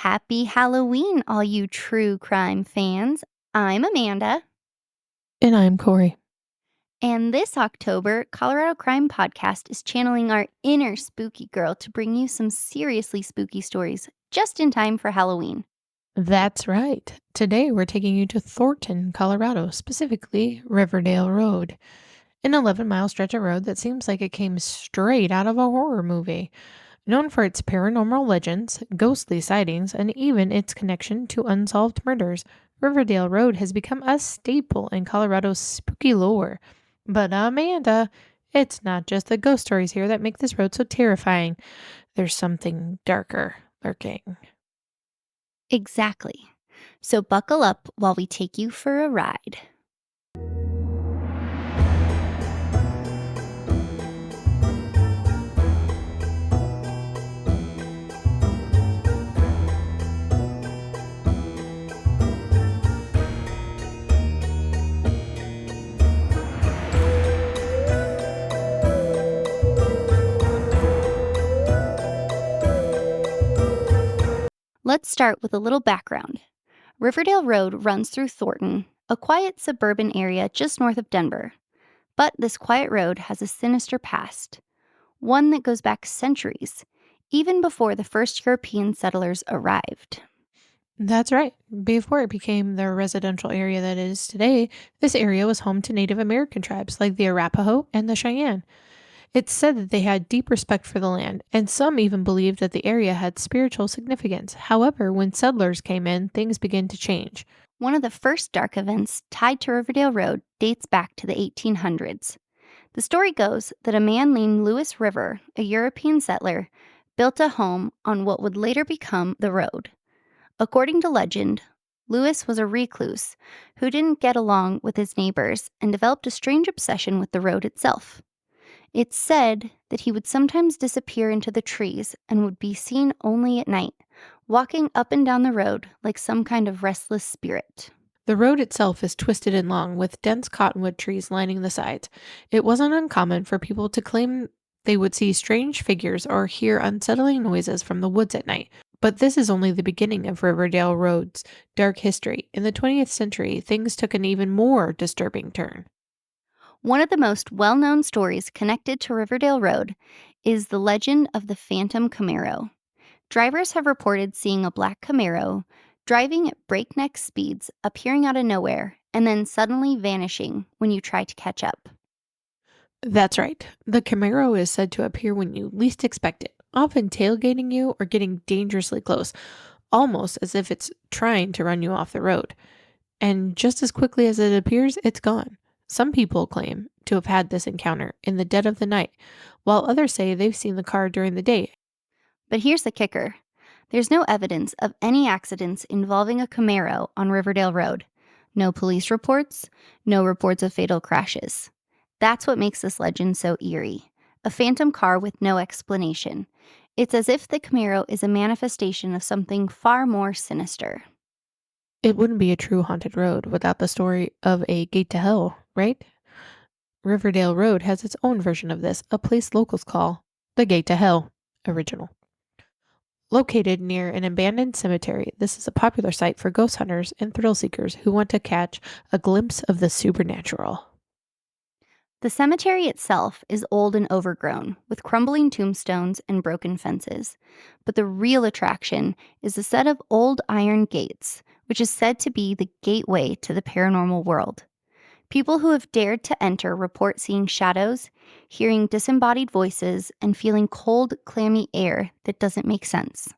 Happy Halloween, all you true crime fans. I'm Amanda, And I'm Corey. and this October, Colorado Crime Podcast is channeling our inner spooky girl to bring you some seriously spooky stories just in time for Halloween. That's right. Today we're taking you to Thornton, Colorado, specifically Riverdale Road, an 11-mile stretch of road that seems like it came straight out of a horror movie. Known for its paranormal legends, ghostly sightings, and even its connection to unsolved murders, Riverdale Road has become a staple in Colorado's spooky lore. But Amanda, it's not just the ghost stories here that make this road so terrifying. There's something darker lurking. Exactly. So buckle up while we take you for a ride. Let's start with a little background. Riverdale Road runs through Thornton, a quiet suburban area just north of Denver. But this quiet road has a sinister past, one that goes back centuries, even before the first European settlers arrived. That's right. Before it became the residential area that it is today, this area was home to Native American tribes like the Arapaho and the Cheyenne. It's said that they had deep respect for the land, and some even believed that the area had spiritual significance. However, when settlers came in, things began to change. One of the first dark events tied to Riverdale Road dates back to the 1800s. The story goes that a man named Lewis River, a European settler, built a home on what would later become the road. According to legend, Lewis was a recluse who didn't get along with his neighbors and developed a strange obsession with the road itself. It's said that he would sometimes disappear into the trees and would be seen only at night, walking up and down the road like some kind of restless spirit. The road itself is twisted and long, with dense cottonwood trees lining the sides. It wasn't uncommon for people to claim they would see strange figures or hear unsettling noises from the woods at night. But this is only the beginning of Riverdale Road's dark history. In the 20th century, things took an even more disturbing turn. One of the most well-known stories connected to Riverdale Road is the legend of the Phantom Camaro. Drivers have reported seeing a black Camaro driving at breakneck speeds, appearing out of nowhere, and then suddenly vanishing when you try to catch up. That's right. The Camaro is said to appear when you least expect it, often tailgating you or getting dangerously close, almost as if it's trying to run you off the road. And just as quickly as it appears, it's gone. Some people claim to have had this encounter in the dead of the night, while others say they've seen the car during the day. But here's the kicker. There's no evidence of any accidents involving a Camaro on Riverdale Road. No police reports, no reports of fatal crashes. That's what makes this legend so eerie. A phantom car with no explanation. It's as if the Camaro is a manifestation of something far more sinister. It wouldn't be a true haunted road without the story of a gate to hell, right? Riverdale Road has its own version of this, a place locals call the Gate to Hell original. Located near an abandoned cemetery, this is a popular site for ghost hunters and thrill seekers who want to catch a glimpse of the supernatural. The cemetery itself is old and overgrown, with crumbling tombstones and broken fences. But the real attraction is a set of old iron gates, which is said to be the gateway to the paranormal world. People who have dared to enter report seeing shadows, hearing disembodied voices, and feeling cold, clammy air that doesn't make sense.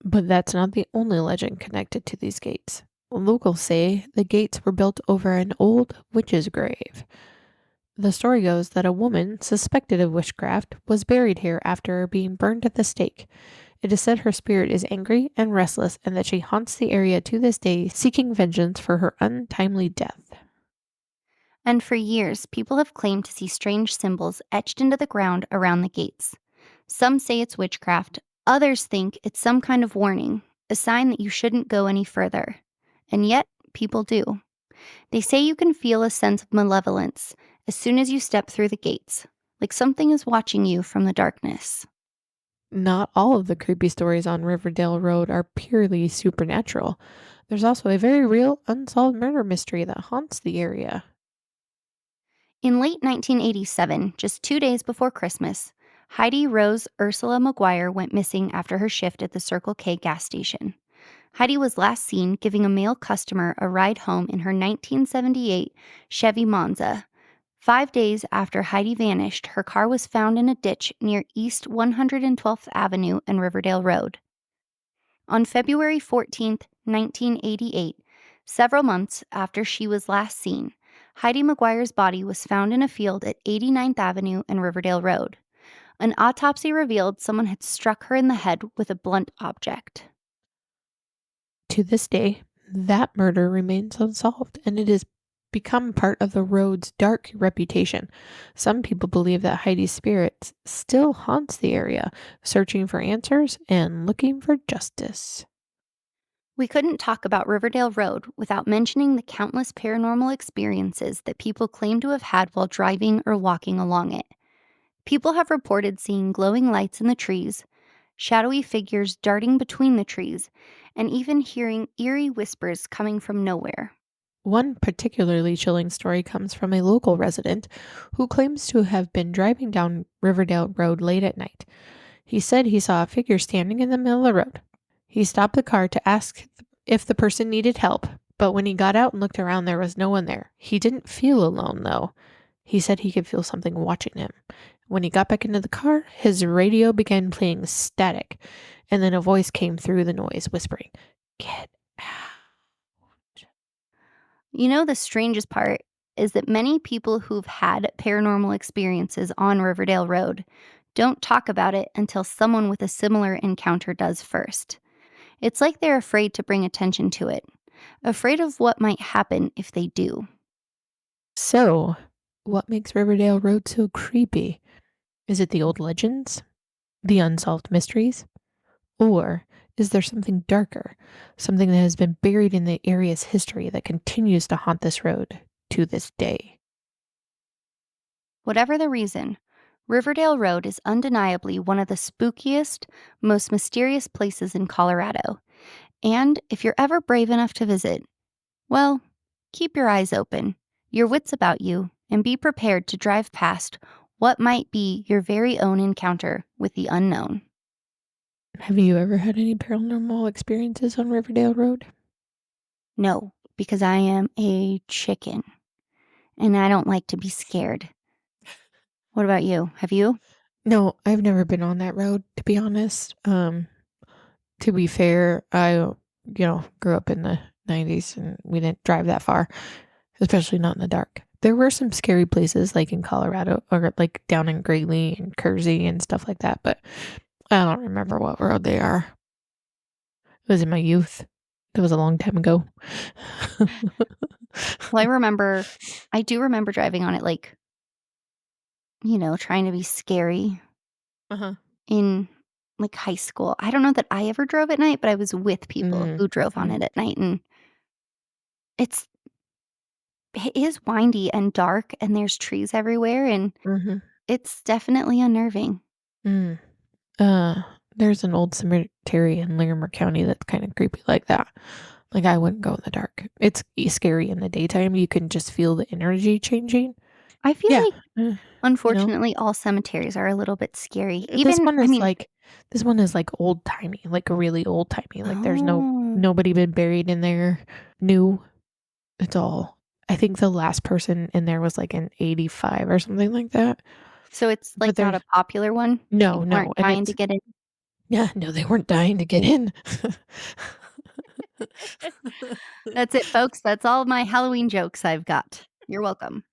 But that's not the only legend connected to these gates. Locals say the gates were built over an old witch's grave. The story goes that a woman suspected of witchcraft was buried here after being burned at the stake. It is said her spirit is angry and restless and that she haunts the area to this day, seeking vengeance for her untimely death. And for years, people have claimed to see strange symbols etched into the ground around the gates. Some say it's witchcraft, others think it's some kind of warning, a sign that you shouldn't go any further. And yet, people do. They say you can feel a sense of malevolence as soon as you step through the gates, like something is watching you from the darkness. Not all of the creepy stories on Riverdale Road are purely supernatural. There's also a very real unsolved murder mystery that haunts the area. In late 1987, just 2 days before Christmas, Heidi Rose Ursula McGuire went missing after her shift at the Circle K gas station. Heidi was last seen giving a male customer a ride home in her 1978 Chevy Monza. 5 days after Heidi vanished, her car was found in a ditch near East 112th Avenue and Riverdale Road. On February 14th, 1988, several months after she was last seen, Heidi McGuire's body was found in a field at 89th Avenue and Riverdale Road. An autopsy revealed someone had struck her in the head with a blunt object. To this day, that murder remains unsolved, and it has become part of the road's dark reputation. Some people believe that Heidi's spirit still haunts the area, searching for answers and looking for justice. We couldn't talk about Riverdale Road without mentioning the countless paranormal experiences that people claim to have had while driving or walking along it. People have reported seeing glowing lights in the trees, shadowy figures darting between the trees, and even hearing eerie whispers coming from nowhere. One particularly chilling story comes from a local resident who claims to have been driving down Riverdale Road late at night. He said he saw a figure standing in the middle of the road. He stopped the car to ask if the person needed help, but when he got out and looked around, there was no one there. He didn't feel alone, though. He said he could feel something watching him. When he got back into the car, his radio began playing static, and then a voice came through the noise, whispering, "Get out." You know, the strangest part is that many people who've had paranormal experiences on Riverdale Road don't talk about it until someone with a similar encounter does first. It's like they're afraid to bring attention to it, afraid of what might happen if they do. So, what makes Riverdale Road so creepy? Is it the old legends? The unsolved mysteries? Or is there something darker, something that has been buried in the area's history that continues to haunt this road to this day? Whatever the reason, Riverdale Road is undeniably one of the spookiest, most mysterious places in Colorado. And if you're ever brave enough to visit, well, keep your eyes open, your wits about you, and be prepared to drive past what might be your very own encounter with the unknown. Have you ever had any paranormal experiences on Riverdale Road? No, because I am a chicken and I don't like to be scared. What about you? Have you? No, I've never been on that road, to be honest. To be fair, I, grew up in the 90s and we didn't drive that far, especially not in the dark. There were some scary places like in Colorado or like down in Greeley and Kersey and stuff like that, but I don't remember what road they are. It was in my youth. It was a long time ago. Well, I do remember driving on it, like, trying to be scary Uh-huh. in like high school. I don't know that I ever drove at night, but I was with people Mm, who drove on mhm, it at night, and it's it is windy and dark and there's trees everywhere, and mhm, it's definitely unnerving. mm. Uh, there's an old cemetery in Larimer County that's kinda creepy like that. Like, I wouldn't go in the dark. It's scary in the daytime, you can just feel the energy changing. I feel Yeah, like, uh, you know? unfortunately, all cemeteries are a little bit scary. This Even one I is mean like this one is like old-timey, like really old-timey, like, there's Oh. nobody been buried in there new. It's all I think the last person in there was, like, in '85 or something like that, So it's, but like, not there's a popular one? no, People no, aren't and dying to it's get in? yeah, no, they weren't dying to get in. That's it, folks. That's all my Halloween jokes I've got. You're welcome.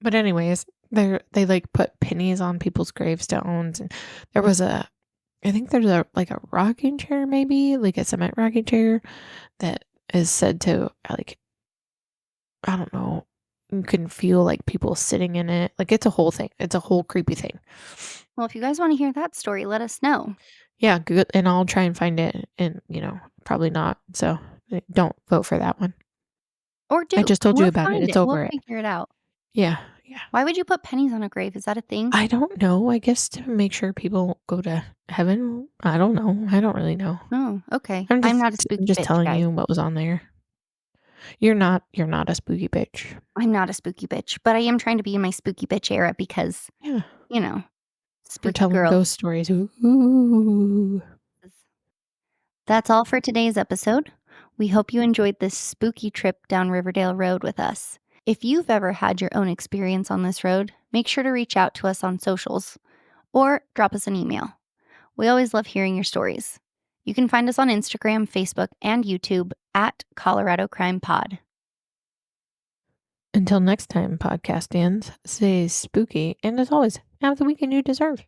But anyways, they, like, put pennies on people's gravestones, and there was a I think there's like, a rocking chair maybe, like a cement rocking chair that is said to, like, I don't know, you can feel, like, people sitting in it, like, it's a whole thing. It's a whole creepy thing. Well, if you guys wanna hear that story, let us know. Yeah, good, and I'll try and find it and, probably not, so, don't vote for that one. Or I do. just told you We'll about it. find It's it. We'll over it. figure it out. Yeah, Yeah. Why would you put pennies on a grave? Is that a thing? I don't know. I guess to make sure people go to heaven. I don't know. I don't really know. Oh, okay. I'm I'm just not a I'm spooky just bitch, telling guys. you what was on there. You're not a spooky bitch. I'm not a spooky bitch, but I am trying to be in my spooky bitch era because, Yeah. you know, We're spooky telling girl. ghost stories. Ooh. That's all for today's episode. We hope you enjoyed this spooky trip down Riverdale Road with us. If you've ever had your own experience on this road, make sure to reach out to us on socials or drop us an email. We always love hearing your stories. You can find us on Instagram, Facebook, and YouTube at Colorado Crime Pod. Until next time, podcast stands, stay spooky, and as always, have the weekend you deserve.